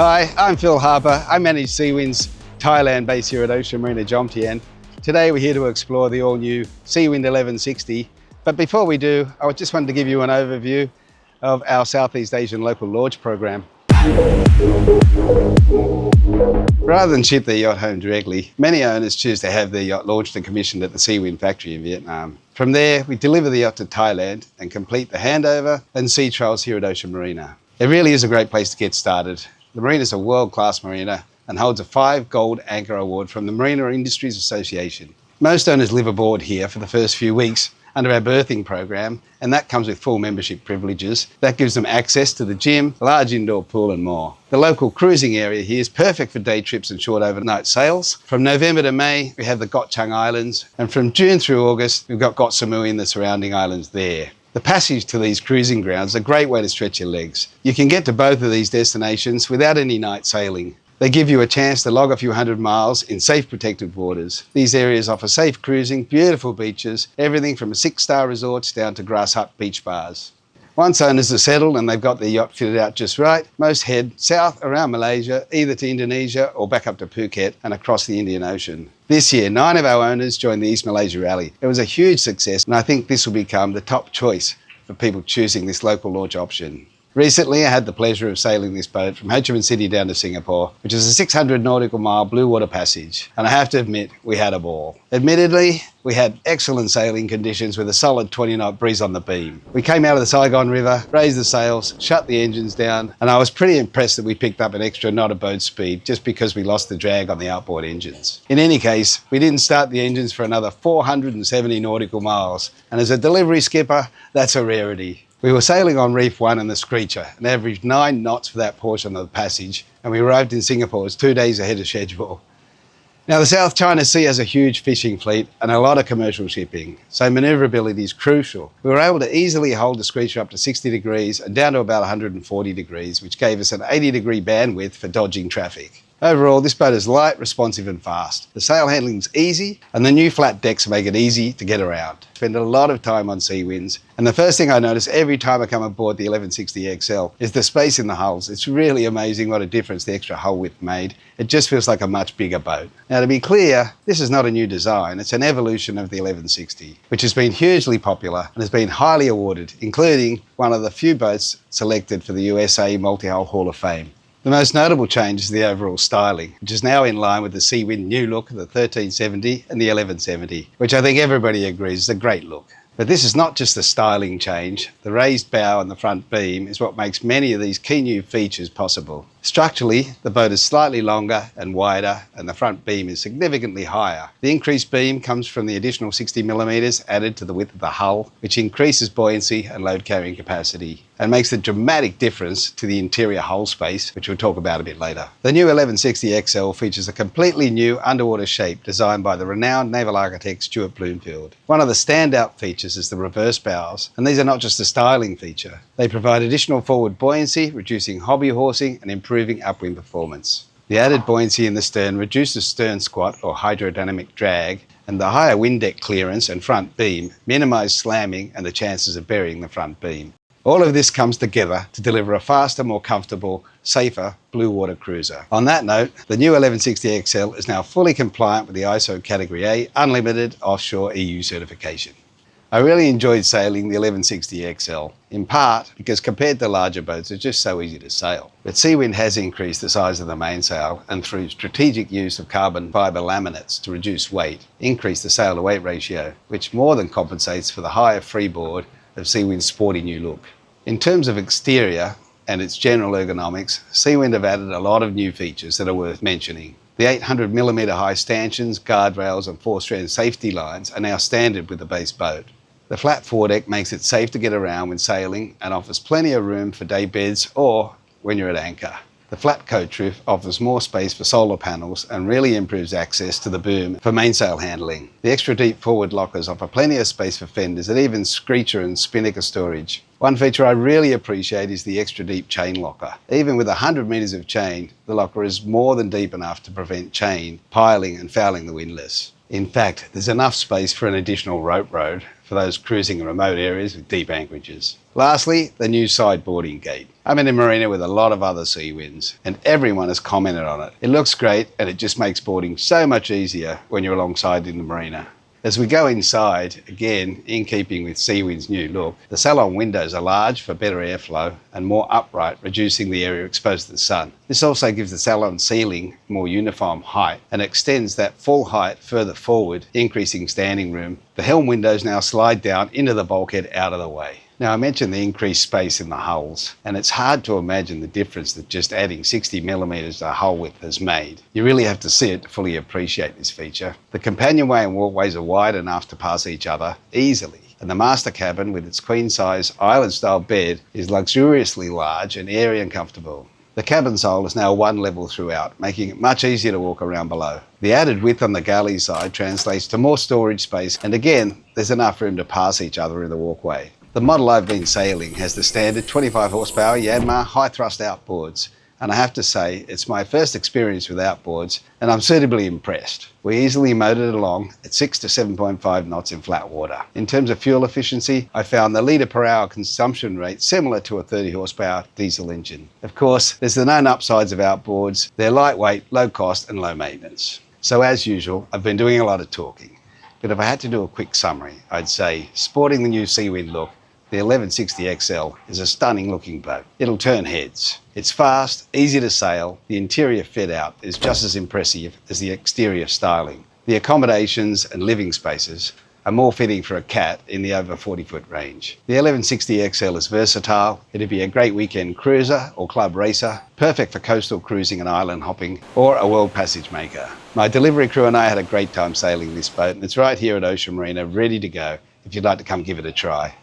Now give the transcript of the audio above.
Hi, I'm Phil Harper. I manage Seawind's Thailand base here at Ocean Marina Jomtien. Today we're here to explore the all-new Seawind 1160. But before we do, I just wanted to give you an overview of our Southeast Asian local launch program. Rather than ship their yacht home directly, many owners choose to have their yacht launched and commissioned at the Seawind factory in Vietnam. From there, we deliver the yacht to Thailand and complete the handover and sea trials here at Ocean Marina. It really is a great place to get started. The marina is a world-class marina and holds a 5 Gold Anchor Award from the Marina Industries Association. Most owners live aboard here for the first few weeks under our berthing program, and that comes with full membership privileges. That gives them access to the gym, large indoor pool and more. The local cruising area here is perfect for day trips and short overnight sails. From November to May, we have the Got Chung Islands, and from June through August, we've got Got Samui and the surrounding islands there. The passage to these cruising grounds is a great way to stretch your legs. You can get to both of these destinations without any night sailing. They give you a chance to log a few hundred miles in safe protected waters. These areas offer safe cruising, beautiful beaches, everything from 6-star resorts down to grass hut beach bars. Once owners are settled and they've got their yacht fitted out just right, most head south around Malaysia, either to Indonesia or back up to Phuket and across the Indian Ocean. This year, 9 of our owners joined the East Malaysia Rally. It was a huge success, and I think this will become the top choice for people choosing this local launch option. Recently, I had the pleasure of sailing this boat from Ho Chi Minh City down to Singapore, which is a 600 nautical mile Bluewater passage, and I have to admit, we had a ball. Admittedly, we had excellent sailing conditions with a solid 20-knot breeze on the beam. We came out of the Saigon River, raised the sails, shut the engines down, and I was pretty impressed that we picked up an extra knot of boat speed just because we lost the drag on the outboard engines. In any case, we didn't start the engines for another 470 nautical miles, and as a delivery skipper, that's a rarity. We were sailing on Reef 1 and the Screecher and averaged 9 knots for that portion of the passage, and we arrived in Singapore 2 days ahead of schedule. Now, the South China Sea has a huge fishing fleet and a lot of commercial shipping, so manoeuvrability is crucial. We were able to easily hold the Screecher up to 60 degrees and down to about 140 degrees, which gave us an 80-degree bandwidth for dodging traffic. Overall, this boat is light, responsive and fast. The sail handling is easy and the new flat decks make it easy to get around. I spend a lot of time on Seawinds, and the first thing I notice every time I come aboard the 1160XL is the space in the hulls. It's really amazing what a difference the extra hull width made. It just feels like a much bigger boat. Now, to be clear, this is not a new design. It's an evolution of the 1160, which has been hugely popular and has been highly awarded, including one of the few boats selected for the USA Multi-Hull Hall of Fame. The most notable change is the overall styling, which is now in line with the Seawind new look of the 1370 and the 1170, which I think everybody agrees is a great look. But this is not just a styling change. The raised bow and the front beam is what makes many of these key new features possible. Structurally, the boat is slightly longer and wider, and the front beam is significantly higher. The increased beam comes from the additional 60mm added to the width of the hull, which increases buoyancy and load carrying capacity, and makes a dramatic difference to the interior hull space, which we'll talk about a bit later. The new 1160XL features a completely new underwater shape designed by the renowned naval architect Stuart Bloomfield. One of the standout features is the reverse bows, and these are not just a styling feature. They provide additional forward buoyancy, reducing hobby horsing and improving upwind performance. The added buoyancy in the stern reduces stern squat or hydrodynamic drag, and the higher wind deck clearance and front beam minimise slamming and the chances of burying the front beam. All of this comes together to deliver a faster, more comfortable, safer Bluewater cruiser. On that note, the new 1160XL is now fully compliant with the ISO Category A Unlimited Offshore EU certification. I really enjoyed sailing the 1160XL, in part because compared to larger boats, it's just so easy to sail. But Seawind has increased the size of the mainsail, and through strategic use of carbon fibre laminates to reduce weight, increase the sail to weight ratio, which more than compensates for the higher freeboard of Seawind's sporty new look. In terms of exterior and its general ergonomics, Seawind have added a lot of new features that are worth mentioning. The 800mm high stanchions, guardrails and 4-strand safety lines are now standard with the base boat. The flat foredeck makes it safe to get around when sailing and offers plenty of room for day beds or when you're at anchor. The flat coach roof offers more space for solar panels and really improves access to the boom for mainsail handling. The extra deep forward lockers offer plenty of space for fenders and even Screecher and spinnaker storage. One feature I really appreciate is the extra deep chain locker. Even with 100 metres of chain, the locker is more than deep enough to prevent chain piling and fouling the windlass. In fact, there's enough space for an additional rope rode for those cruising in remote areas with deep anchorages. Lastly, the new side boarding gate. I'm in a marina with a lot of other Seawinds, and everyone has commented on it. It looks great, and it just makes boarding so much easier when you're alongside in the marina. As we go inside, again, in keeping with Seawind's new look, the salon windows are large for better airflow and more upright, reducing the area exposed to the sun. This also gives the salon ceiling more uniform height and extends that full height further forward, increasing standing room. The helm windows now slide down into the bulkhead out of the way. Now, I mentioned the increased space in the hulls, and it's hard to imagine the difference that just adding 60mm to hull width has made. You really have to see it to fully appreciate this feature. The companionway and walkways are wide enough to pass each other easily, and the master cabin with its queen-size island-style bed is luxuriously large and airy and comfortable. The cabin sole is now one level throughout, making it much easier to walk around below. The added width on the galley side translates to more storage space, and again, there's enough room to pass each other in the walkway. The model I've been sailing has the standard 25 horsepower Yanmar high thrust outboards, and I have to say it's my first experience with outboards and I'm suitably impressed. We easily motored along at 6 to 7.5 knots in flat water. In terms of fuel efficiency, I found the litre per hour consumption rate similar to a 30 horsepower diesel engine. Of course, there's the known upsides of outboards. They're lightweight, low cost and low maintenance. So as usual, I've been doing a lot of talking. But if I had to do a quick summary, I'd say sporting the new Seawind look, the 1160XL is a stunning looking boat. It'll turn heads. It's fast, easy to sail. The interior fit out is just as impressive as the exterior styling. The accommodations and living spaces are more fitting for a cat in the over 40-foot range. The 1160XL is versatile. It'd be a great weekend cruiser or club racer, perfect for coastal cruising and island hopping, or a world passage maker. My delivery crew and I had a great time sailing this boat, and it's right here at Ocean Marina, ready to go if you'd like to come give it a try.